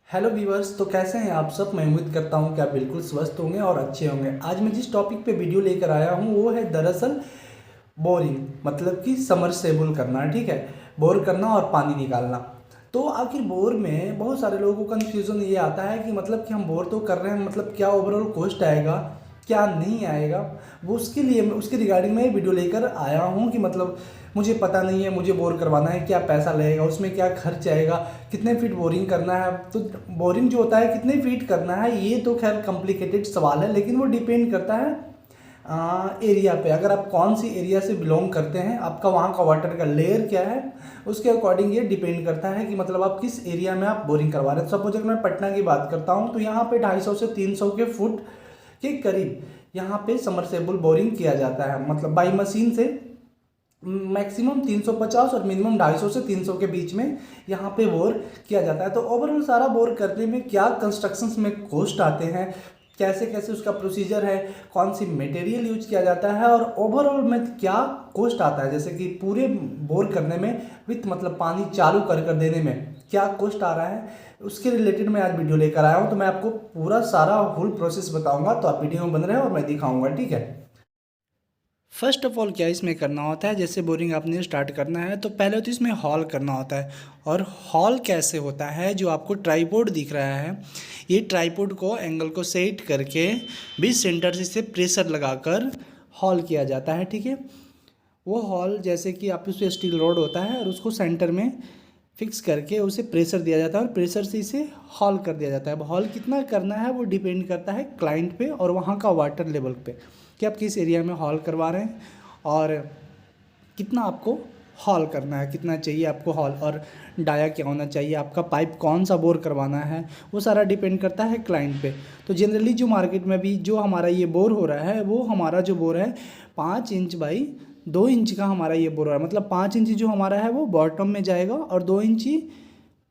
Hello viewers, तो कैसे हैं आप सब। मैं उम्मीद करता हूं कि आप बिल्कुल स्वस्थ होंगे और अच्छे होंगे। आज मैं जिस टॉपिक पे वीडियो लेकर आया हूं वो है दरअसल बोरिंग, मतलब कि समरसेबल करना। ठीक है, बोर करना और पानी निकालना। तो आखिर बोर में बहुत सारे लोगों को कन्फ्यूज़न ये आता है कि मतलब कि हम बोर तो कर रहे हैं, मतलब क्या ओवरऑल कॉस्ट आएगा, क्या नहीं आएगा। वो उसके लिए मैं उसके रिगार्डिंग मैं वीडियो लेकर आया हूँ कि मतलब मुझे पता नहीं है, मुझे बोर करवाना है, क्या पैसा लगेगा, उसमें क्या खर्च आएगा, कितने फीट बोरिंग करना है। तो बोरिंग जो होता है कितने फीट करना है, ये तो खैर कॉम्प्लिकेटेड सवाल है, लेकिन वो डिपेंड करता है एरिया पे। अगर आप कौन सी एरिया से बिलोंग करते हैं, आपका वहाँ का वाटर का लेयर क्या है, उसके अकॉर्डिंग ये डिपेंड करता है कि मतलब आप किस एरिया में आप बोरिंग करवा रहे हैं। सपोज अगर मैं पटना की बात करता हूँ तो यहाँ पे 250 से 300 के फुट के करीब यहाँ पे समरसेबल बोरिंग किया जाता है, मतलब बाई मशीन से मैक्सिमम 350 और मिनिमम 250 से 300 के बीच में यहाँ पे बोर किया जाता है। तो ओवरऑल सारा बोर करने में क्या कंस्ट्रक्शंस में कॉस्ट आते हैं, कैसे कैसे उसका प्रोसीजर है, कौन सी मटेरियल यूज किया जाता है और ओवरऑल में क्या कॉस्ट आता है, जैसे कि पूरे बोर करने में विथ मतलब पानी चालू कर देने में क्या कॉस्ट आ रहा है, उसके रिलेटेड मैं आज वीडियो लेकर आया हूँ। तो मैं आपको पूरा सारा फुल प्रोसेस बताऊंगा, तो आप वीडियो में बन रहे हैं और मैं दिखाऊंगा। ठीक है, फर्स्ट ऑफ ऑल क्या इसमें करना होता है, जैसे बोरिंग आपने स्टार्ट करना है तो पहले तो इसमें हॉल करना होता है। और हॉल कैसे होता है, जो आपको ट्राइपॉड दिख रहा है, ये ट्राइपॉड को एंगल को सेट करके बीच सेंटर से इसे प्रेशर लगाकर हॉल किया जाता है। ठीक है, वो हॉल जैसे कि आप उस पर स्टील रॉड होता है और उसको सेंटर में फिक्स करके उसे प्रेशर दिया जाता है और प्रेशर से इसे हॉल कर दिया जाता है। अब हॉल कितना करना है वो डिपेंड करता है क्लाइंट पे और वहाँ का वाटर लेवल पे, कि आप किस एरिया में हॉल करवा रहे हैं और कितना आपको हॉल करना है, कितना चाहिए आपको हॉल, और डाया क्या होना चाहिए, आपका पाइप कौन सा बोर करवाना है, वो सारा डिपेंड करता है क्लाइंट पे। तो जनरली जो मार्केट में भी जो हमारा ये बोर हो रहा है, वो हमारा जो बोर है 5 इंच बाई 2 इंच का हमारा ये बोर है, मतलब 5 इंच जो हमारा है वो बॉटम में जाएगा और 2 इंच ही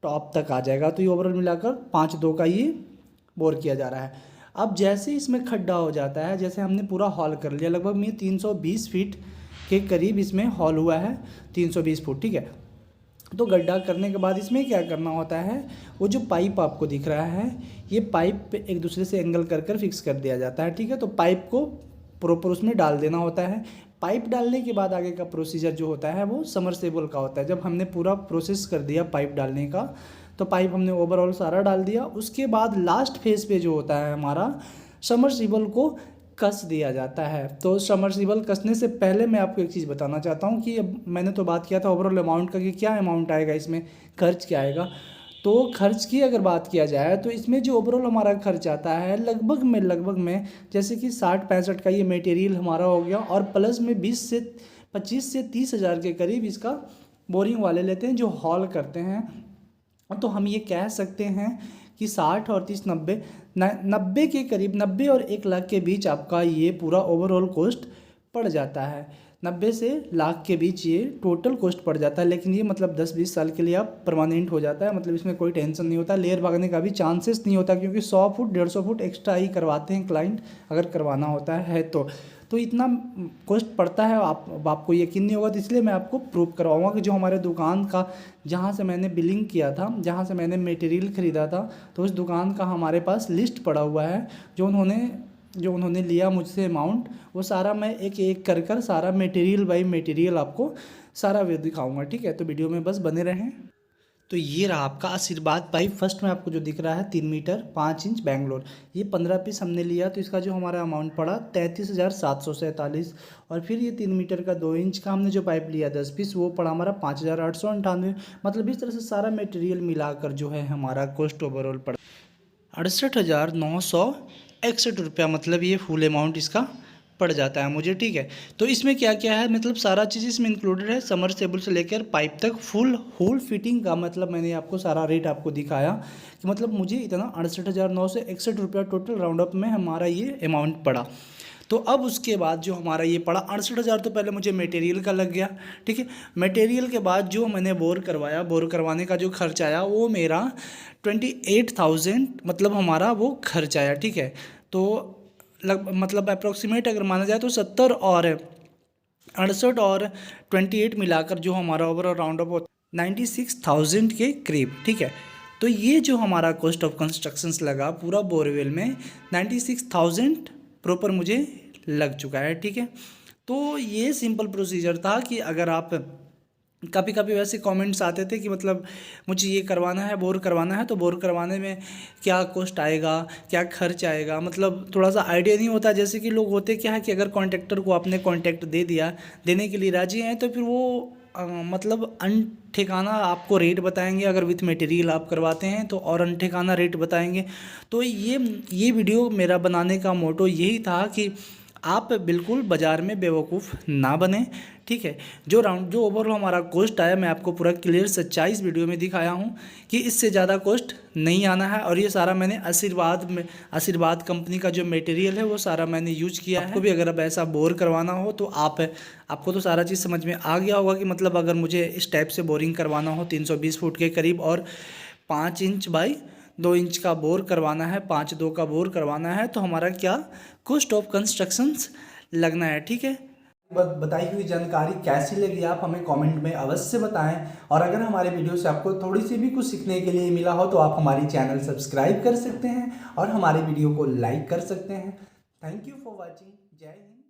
टॉप तक आ जाएगा। तो ये ओवरऑल मिलाकर 5-2 का ये बोर किया जा रहा है। अब जैसे इसमें खड्डा हो जाता है, जैसे हमने पूरा हॉल कर लिया, लगभग में 320 फीट के करीब इसमें हॉल हुआ है, 320 फुट। ठीक है, तो गड्ढा करने के बाद इसमें क्या करना होता है, वो जो पाइप आपको दिख रहा है, ये पाइप पे एक दूसरे से एंगल कर फिक्स कर दिया जाता है। ठीक है, तो पाइप को प्रॉपर उसमें डाल देना होता है। पाइप डालने के बाद आगे का प्रोसीजर जो होता है वो समरसेबल का होता है। जब हमने पूरा प्रोसेस कर दिया पाइप डालने का, तो पाइप हमने ओवरऑल सारा डाल दिया, उसके बाद लास्ट फेज पे जो होता है हमारा, समरसेबल को कस दिया जाता है। तो समरसेबल कसने से पहले मैं आपको एक चीज़ बताना चाहता हूँ कि अब मैंने तो बात किया था ओवरऑल अमाउंट का कि क्या अमाउंट आएगा, इसमें खर्च क्या आएगा। तो खर्च की अगर बात किया जाए तो इसमें जो ओवरऑल हमारा खर्च आता है लगभग में जैसे कि 60-65 का ये मटेरियल हमारा हो गया, और प्लस में 25 से 30 हज़ार के करीब इसका बोरिंग वाले लेते हैं जो हॉल करते हैं। तो हम ये कह सकते हैं कि 60 और 30 90 के करीब, 90 और 1 लाख के बीच आपका ये पूरा ओवरऑल कॉस्ट पड़ जाता है। 90 से लाख के बीच ये टोटल कॉस्ट पड़ जाता है। लेकिन ये मतलब 10-20 साल के लिए आप परमानेंट हो जाता है, मतलब इसमें कोई टेंशन नहीं होता, लेयर भागने का भी चांसेस नहीं होता, क्योंकि 100 फुट 150 फुट एक्स्ट्रा ही करवाते हैं क्लाइंट, अगर करवाना होता है तो इतना कॉस्ट पड़ता है। आपको यकीन नहीं होगा, तो इसलिए मैं आपको प्रूव करवाऊंगा कि जो हमारे दुकान का, जहाँ से मैंने बिलिंग किया था, जहाँ से मैंने मटेरियल ख़रीदा था, तो उस दुकान का हमारे पास लिस्ट पड़ा हुआ है। जो उन्होंने लिया मुझसे अमाउंट, वो सारा मैं एक एक कर सारा मटेरियल बाई मटेरियल आपको सारा वे दिखाऊंगा। ठीक है, तो वीडियो में बस बने रहें। तो ये रहा आपका आशीर्वाद पाइप। फर्स्ट में आपको जो दिख रहा है 3 मीटर 5 इंच बैंगलोर, ये 15 पीस हमने लिया, तो इसका जो हमारा अमाउंट पड़ा 33,747। और फिर ये 3 मीटर का 2 इंच का हमने जो पाइप लिया 10 पीस, वो पड़ा हमारा 5,898। मतलब इस तरह से सारा मटेरियल मिलाकर जो है हमारा कॉस्ट ओवरऑल पड़ा 68,961 रुपया, मतलब ये फुल अमाउंट इसका पड़ जाता है मुझे। ठीक है, तो इसमें क्या क्या है, मतलब सारा चीज़ इसमें इंक्लूडेड है, समरसेबल से लेकर पाइप तक फुल होल फिटिंग का। मतलब मैंने आपको सारा रेट आपको दिखाया कि मतलब मुझे इतना 68,961 रुपया टोटल राउंड अप में हमारा ये अमाउंट पड़ा। तो अब उसके बाद जो हमारा ये पड़ा 68,000, तो पहले मुझे मटेरियल का लग गया। ठीक है, मटेरियल के बाद जो मैंने बोर करवाया, बोर करवाने का जो खर्च आया वो मेरा 28,000, मतलब हमारा वो खर्च आया। ठीक है, तो मतलब अप्रोक्सीमेट अगर माना जाए तो 70 और 68 और 28 मिलाकर जो हमारा ओवरऑल राउंड अप 96,000 के करीब। ठीक है, तो ये जो हमारा कॉस्ट ऑफ कंस्ट्रक्शंस लगा पूरा बोरवेल में 96,000 प्रॉपर मुझे लग चुका है, ठीक है। तो ये सिंपल प्रोसीजर था कि अगर आप कभी कभी वैसे कमेंट्स आते थे कि मतलब मुझे ये करवाना है, बोर करवाना है, तो बोर करवाने में क्या कॉस्ट आएगा, क्या खर्च आएगा, मतलब थोड़ा सा आइडिया नहीं होता। जैसे कि लोग होते क्या है कि अगर कॉन्ट्रैक्टर को आपने कॉन्ट्रैक्ट दे दिया, देने के लिए राजी हैं, तो फिर वो मतलब अनठिकाना आपको रेट बताएंगे। अगर विथ मटेरियल आप करवाते हैं तो और अनठिकाना रेट बताएंगे। तो ये वीडियो मेरा बनाने का मोटो यही था कि आप बिल्कुल बाज़ार में बेवकूफ़ ना बने, ठीक है। जो ओवरऑल हमारा कॉस्ट आया, मैं आपको पूरा क्लियर सच्चाई इस वीडियो में दिखाया हूँ कि इससे ज़्यादा कॉस्ट नहीं आना है। और ये सारा मैंने आशीर्वाद कंपनी का जो मटेरियल है वो सारा मैंने यूज किया है। आपको भी अगर अब ऐसा बोर करवाना हो तो आपको तो सारा चीज़ समझ में आ गया होगा कि मतलब अगर मुझे इस टाइप से बोरिंग करवाना हो 320 फुट के करीब और 5 इंच बाई 2 इंच का बोर करवाना है, 5-2 का बोर करवाना है, तो हमारा क्या कॉस्ट ऑफ कंस्ट्रक्शंस लगना है, ठीक है। बताई हुई जानकारी कैसी लगी आप हमें कमेंट में अवश्य बताएं। और अगर हमारे वीडियो से आपको थोड़ी सी भी कुछ सीखने के लिए मिला हो तो आप हमारी चैनल सब्सक्राइब कर सकते हैं और हमारे वीडियो को लाइक कर सकते हैं। Thank you for watching. जय हिंद।